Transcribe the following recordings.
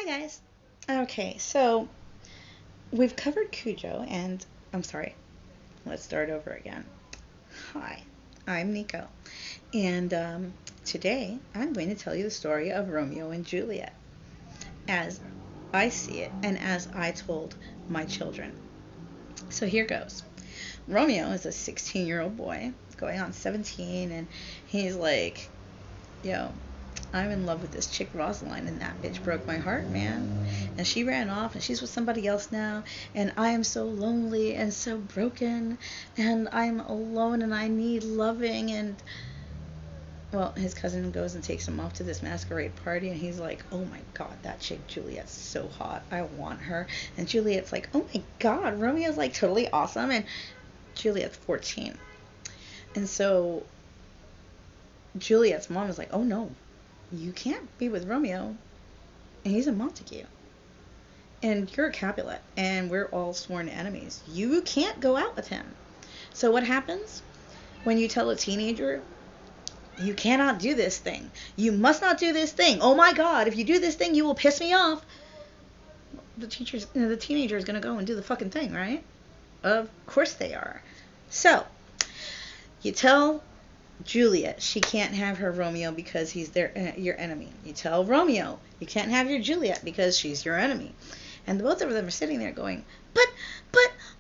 Hi guys. Okay, so we've covered Cujo and I'm sorry, let's start over again. Hi, I'm Nico, and today I'm going to tell you the story of Romeo and Juliet as I see it and as I told my children. So here goes. Romeo is a 16-year-old boy going on 17, and he's like, yo, I'm in love with this chick Rosaline, and that bitch broke my heart, man. And she ran off, and she's with somebody else now, and I am so lonely and so broken, and I'm alone, and I need loving. And well, his cousin goes and takes him off to this masquerade party, and he's like, oh my god, that chick Juliet's so hot, I want her. And Juliet's like, oh my god, Romeo's like totally awesome, and Juliet's 14. And so Juliet's mom is like, oh no, you can't be with Romeo, and he's a Montague, and you're a Capulet, and we're all sworn enemies. You can't go out with him. So what happens when you tell a teenager, you cannot do this thing, you must not do this thing, oh my god, if you do this thing you will piss me off? The teenager is going to go and do the fucking thing, right? Of course they are. So you tell Juliet she can't have her Romeo because he's your enemy. You tell Romeo you can't have your Juliet because she's your enemy. And both of them are sitting there going, but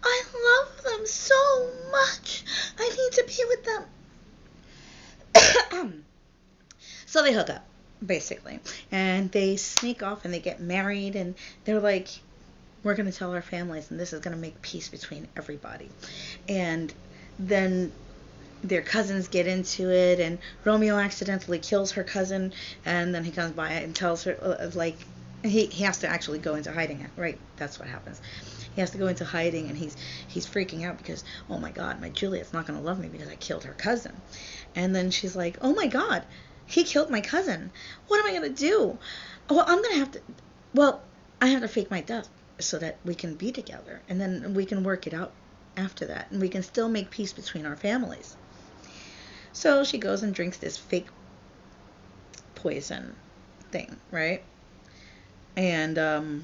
I love them so much. I need to be with them. So they hook up, basically. And they sneak off and they get married, and they're like, we're going to tell our families, and this is going to make peace between everybody. And then their cousins get into it, and Romeo accidentally kills her cousin, and then he comes by and tells her, like, he has to actually go into hiding, right? That's what happens. He has to go into hiding, and he's freaking out because, oh my god, my Juliet's not going to love me because I killed her cousin. And then she's like, oh my god, he killed my cousin. What am I going to do? I have to fake my death so that we can be together, and then we can work it out after that, and we can still make peace between our families. So she goes and drinks this fake poison thing, right? And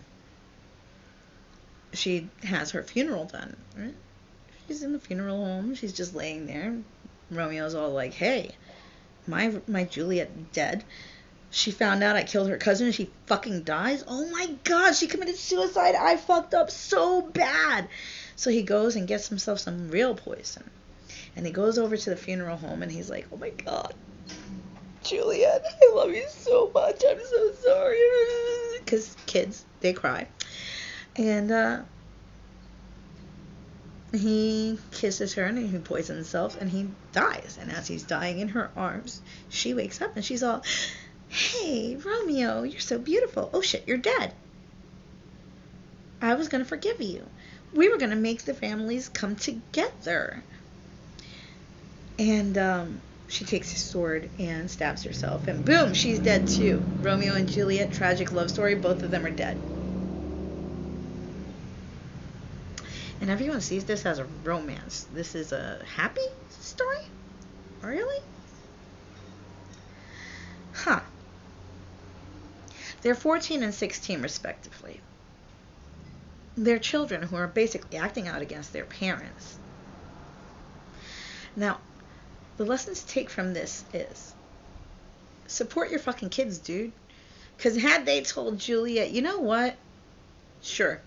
she has her funeral done, right? She's in the funeral home. She's just laying there. Romeo's all like, hey, my Juliet dead. She found out I killed her cousin and she fucking dies. Oh my god, she committed suicide. I fucked up so bad. So he goes and gets himself some real poison. And he goes over to the funeral home and he's like, oh my god, Juliet, I love you so much. I'm so sorry. Because kids, they cry. And he kisses her and he poisons himself and he dies. And as he's dying in her arms, she wakes up and she's all, hey, Romeo, you're so beautiful. Oh shit, you're dead. I was going to forgive you. We were going to make the families come together. And she takes his sword and stabs herself. And boom, she's dead too. Romeo and Juliet, tragic love story. Both of them are dead. And everyone sees this as a romance. This is a happy story? Really? Huh. They're 14 and 16 respectively. They're children who are basically acting out against their parents. Now, the lessons to take from this is support your fucking kids, dude. Because had they told Juliet, you know what? Sure,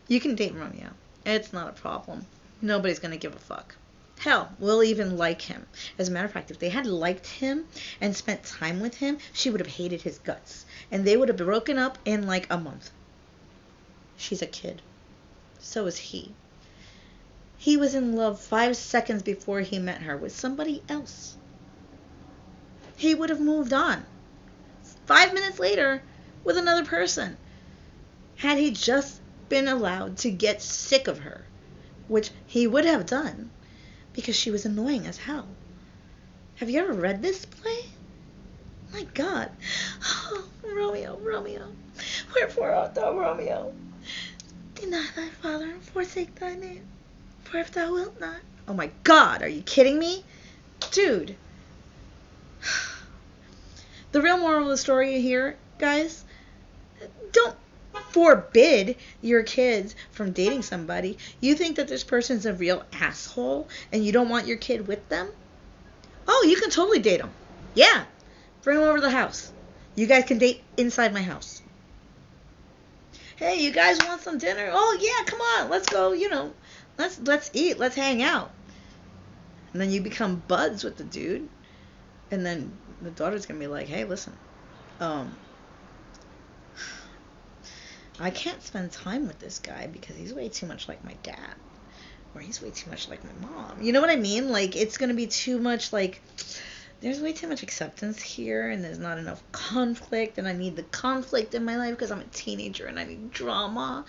you can date Romeo. It's not a problem. Nobody's going to give a fuck. Hell, we'll even like him. As a matter of fact, if they had liked him and spent time with him, she would have hated his guts. And they would have broken up in like a month. She's a kid. So is he. He was in love 5 seconds before he met her with somebody else. He would have moved on 5 minutes later with another person. Had he just been allowed to get sick of her, which he would have done because she was annoying as hell. Have you ever read this play? My god. Oh, Romeo, Romeo, wherefore art thou, Romeo? Deny thy father and forsake thy name, for if thou wilt not. Oh my god, are you kidding me? Dude. The real moral of the story here, guys, Don't forbid your kids from dating somebody. You think that this person's a real asshole and you don't want your kid with them? Oh, you can totally date them. Yeah. Bring them over to the house. You guys can date inside my house. Hey, you guys want some dinner? Oh, yeah, come on. Let's go, let's eat. Let's hang out. And then you become buds with the dude. And then the daughter's going to be like, hey, listen, I can't spend time with this guy because he's way too much like my dad. Or he's way too much like my mom. You know what I mean? Like, it's going to be too much, like, there's way too much acceptance here, and there's not enough conflict, and I need the conflict in my life because I'm a teenager and I need drama.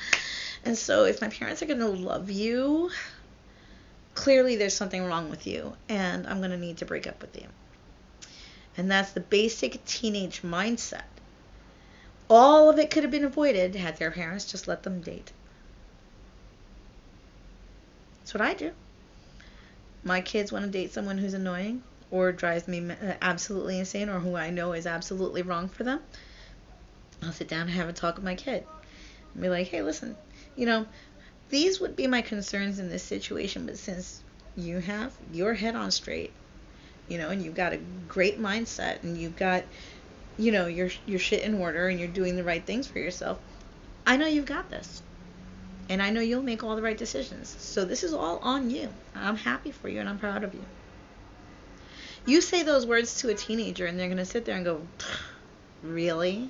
And so if my parents are going to love you, clearly there's something wrong with you, and I'm going to need to break up with you. And that's the basic teenage mindset. All of it could have been avoided had their parents just let them date. That's what I do. My kids want to date someone who's annoying or drives me absolutely insane, or who I know is absolutely wrong for them. I'll sit down and have a talk with my kid and be like, hey, listen, these would be my concerns in this situation, but since you have your head on straight, and you've got a great mindset, and you've got, your shit in order, and you're doing the right things for yourself, I know you've got this. And I know you'll make all the right decisions. So this is all on you. I'm happy for you and I'm proud of you. You say those words to a teenager and they're going to sit there and go, really?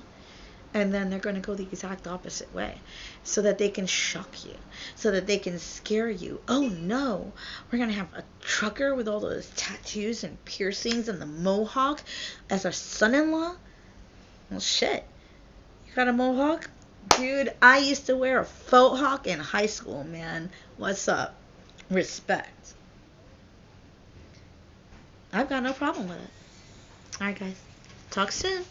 And then they're going to go the exact opposite way so that they can shock you, so that they can scare you. Oh no, we're going to have a trucker with all those tattoos and piercings and the mohawk as our son-in-law? Well, shit. You got a mohawk? Dude, I used to wear a faux hawk in high school, man. What's up? Respect. I've got no problem with it. Alright, guys. Talk soon.